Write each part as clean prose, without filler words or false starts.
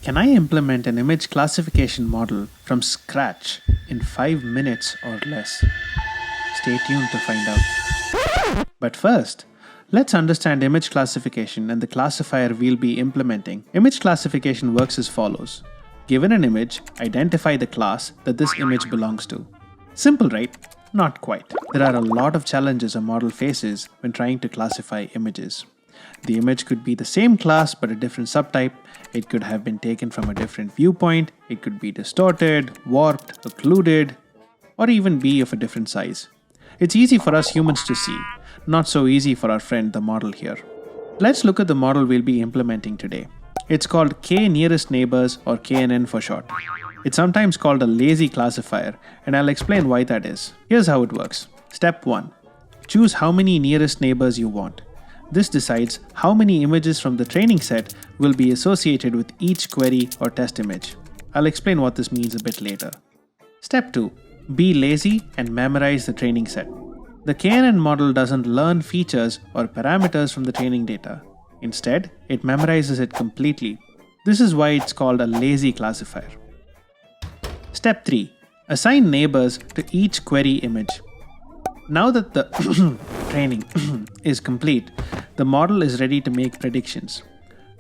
Can I implement an image classification model from scratch in 5 minutes or less? Stay tuned to find out. But first, let's understand image classification and the classifier we'll be implementing. Image classification works as follows. Given an image, identify the class that this image belongs to. Simple, right? Not quite. There are a lot of challenges a model faces when trying to classify images. The image could be the same class but a different subtype. It could have been taken from a different viewpoint. It could be distorted, warped, occluded, or even be of a different size. It's easy for us humans to see, not so easy for our friend the model here. Let's look at the model we'll be implementing today. It's called k-nearest neighbors, or KNN for short. It's sometimes called a lazy classifier, and I'll explain why that is. Here's how it works. Step 1. Choose how many nearest neighbors you want. This decides how many images from the training set will be associated with each query or test image. I'll explain what this means a bit later. Step 2. Be lazy and memorize the training set. The KNN model doesn't learn features or parameters from the training data. Instead, it memorizes it completely. This is why it's called a lazy classifier. Step 3. Assign neighbors to each query image. Now that the training is complete, the model is ready to make predictions.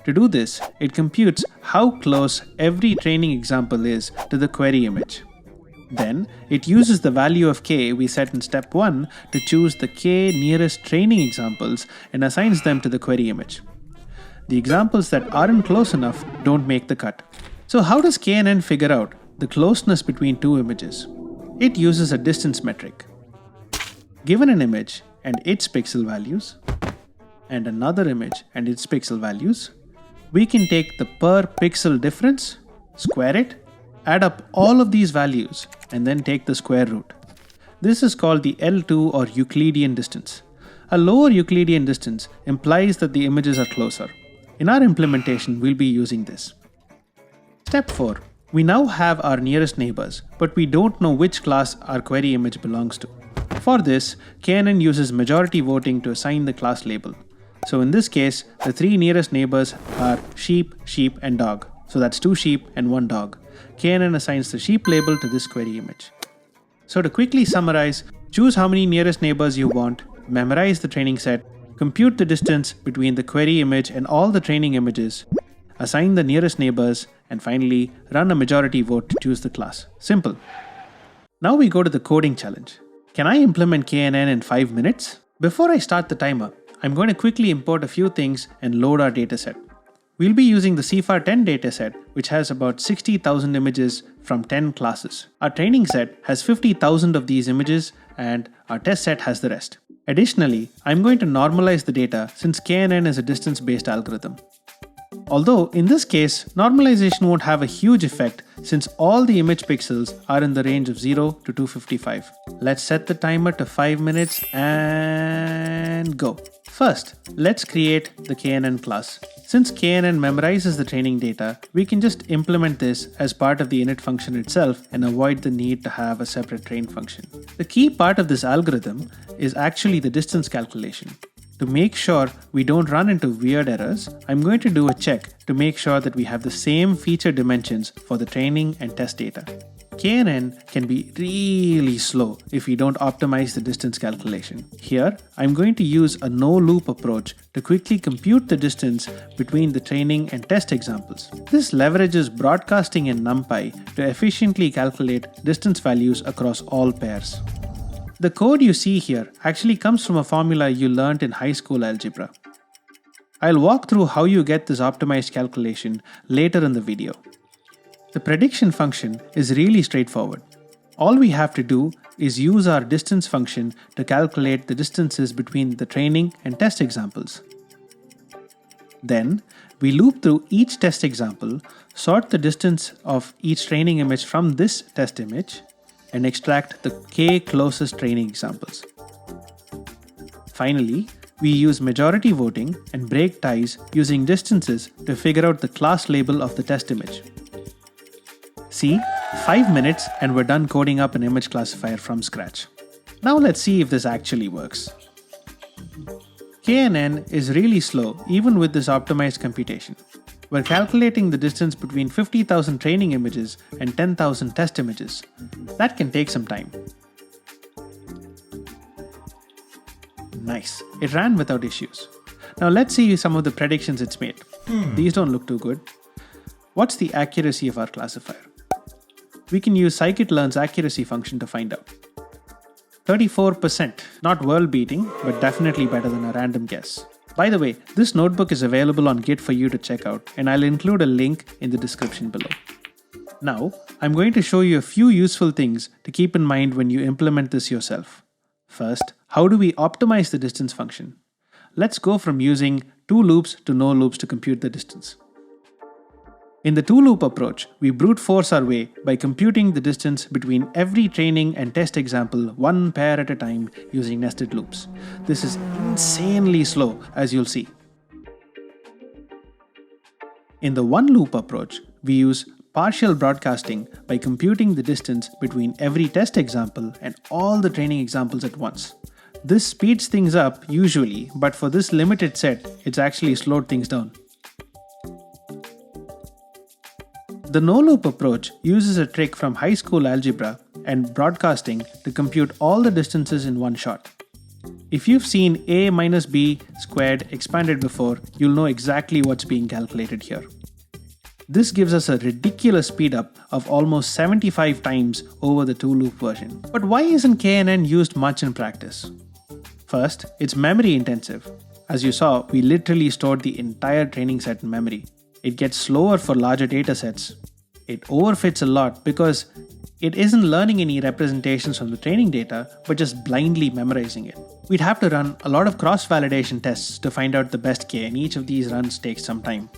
To do this, it computes how close every training example is to the query image. Then, it uses the value of k we set in step 1 to choose the k nearest training examples and assigns them to the query image. The examples that aren't close enough don't make the cut. So how does KNN figure out the closeness between two images? It uses a distance metric. Given an image and its pixel values, and another image and its pixel values, we can take the per pixel difference, square it, add up all of these values, and then take the square root. This is called the L2 or Euclidean distance. A lower Euclidean distance implies that the images are closer. In our implementation, we'll be using this. Step 4. We now have our nearest neighbors, but we don't know which class our query image belongs to. For this, KNN uses majority voting to assign the class label. So in this case, the 3 nearest neighbors are sheep, sheep, and dog. So that's 2 sheep and 1 dog. KNN assigns the sheep label to this query image. So to quickly summarize, choose how many nearest neighbors you want, memorize the training set, compute the distance between the query image and all the training images, assign the nearest neighbors, and finally run a majority vote to choose the class. Simple. Now we go to the coding challenge. Can I implement KNN in 5 minutes? Before I start the timer, I'm going to quickly import a few things and load our dataset. We'll be using the CFAR 10 dataset, which has about 60,000 images from 10 classes. Our training set has 50,000 of these images, and our test set has the rest. Additionally, I'm going to normalize the data since KNN is a distance-based algorithm. Although, in this case, normalization won't have a huge effect since all the image pixels are in the range of 0 to 255. Let's set the timer to 5 minutes and go. First, let's create the KNN class. Since KNN memorizes the training data, we can just implement this as part of the init function itself and avoid the need to have a separate train function. The key part of this algorithm is actually the distance calculation. To make sure we don't run into weird errors, I'm going to do a check to make sure that we have the same feature dimensions for the training and test data. KNN can be really slow if we don't optimize the distance calculation. Here, I'm going to use a no-loop approach to quickly compute the distance between the training and test examples. This leverages broadcasting in NumPy to efficiently calculate distance values across all pairs. The code you see here actually comes from a formula you learned in high school algebra. I'll walk through how you get this optimized calculation later in the video. The prediction function is really straightforward. All we have to do is use our distance function to calculate the distances between the training and test examples. Then, we loop through each test example, sort the distance of each training image from this test image, and extract the k closest training examples. Finally, we use majority voting and break ties using distances to figure out the class label of the test image. See, 5 minutes and we're done coding up an image classifier from scratch. Now let's see if this actually works. KNN is really slow even with this optimized computation. We're calculating the distance between 50,000 training images and 10,000 test images. That can take some time. Nice, it ran without issues. Now let's see some of the predictions it's made. These don't look too good. What's the accuracy of our classifier? We can use scikit-learn's accuracy function to find out. 34%, not world-beating, but definitely better than a random guess. By the way, this notebook is available on Git for you to check out, and I'll include a link in the description below. Now, I'm going to show you a few useful things to keep in mind when you implement this yourself. First, how do we optimize the distance function? Let's go from using 2 loops to no loops to compute the distance. In the 2-loop approach, we brute force our way by computing the distance between every training and test example one pair at a time using nested loops. This is insanely slow, as you'll see. In the 1-loop approach, we use partial broadcasting by computing the distance between every test example and all the training examples at once. This speeds things up usually, but for this limited set, it's actually slowed things down. The no-loop approach uses a trick from high school algebra and broadcasting to compute all the distances in one shot. If you've seen a minus b squared expanded before, you'll know exactly what's being calculated here. This gives us a ridiculous speedup of almost 75 times over the 2-loop version. But why isn't KNN used much in practice? First, it's memory intensive. As you saw, we literally stored the entire training set in memory. It gets slower for larger datasets. It overfits a lot because it isn't learning any representations from the training data, but just blindly memorizing it. We'd have to run a lot of cross-validation tests to find out the best K, and each of these runs takes some time.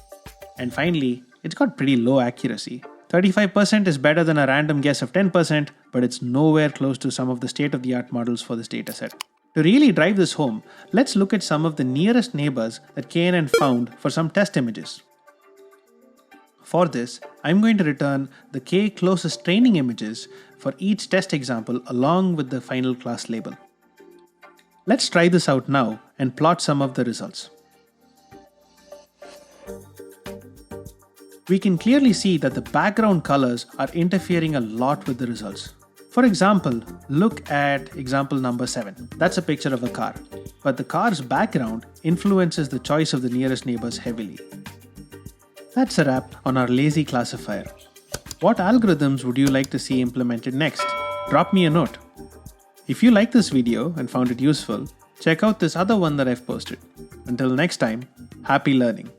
And finally, it's got pretty low accuracy. 35% is better than a random guess of 10%, but it's nowhere close to some of the state-of-the-art models for this dataset. To really drive this home, let's look at some of the nearest neighbors that KNN found for some test images. For this, I'm going to return the K closest training images for each test example along with the final class label. Let's try this out now and plot some of the results. We can clearly see that the background colors are interfering a lot with the results. For example, look at example number 7. That's a picture of a car, but the car's background influences the choice of the nearest neighbors heavily. That's a wrap on our lazy classifier. What algorithms would you like to see implemented next? Drop me a note. If you like this video and found it useful, check out this other one that I've posted. Until next time, happy learning.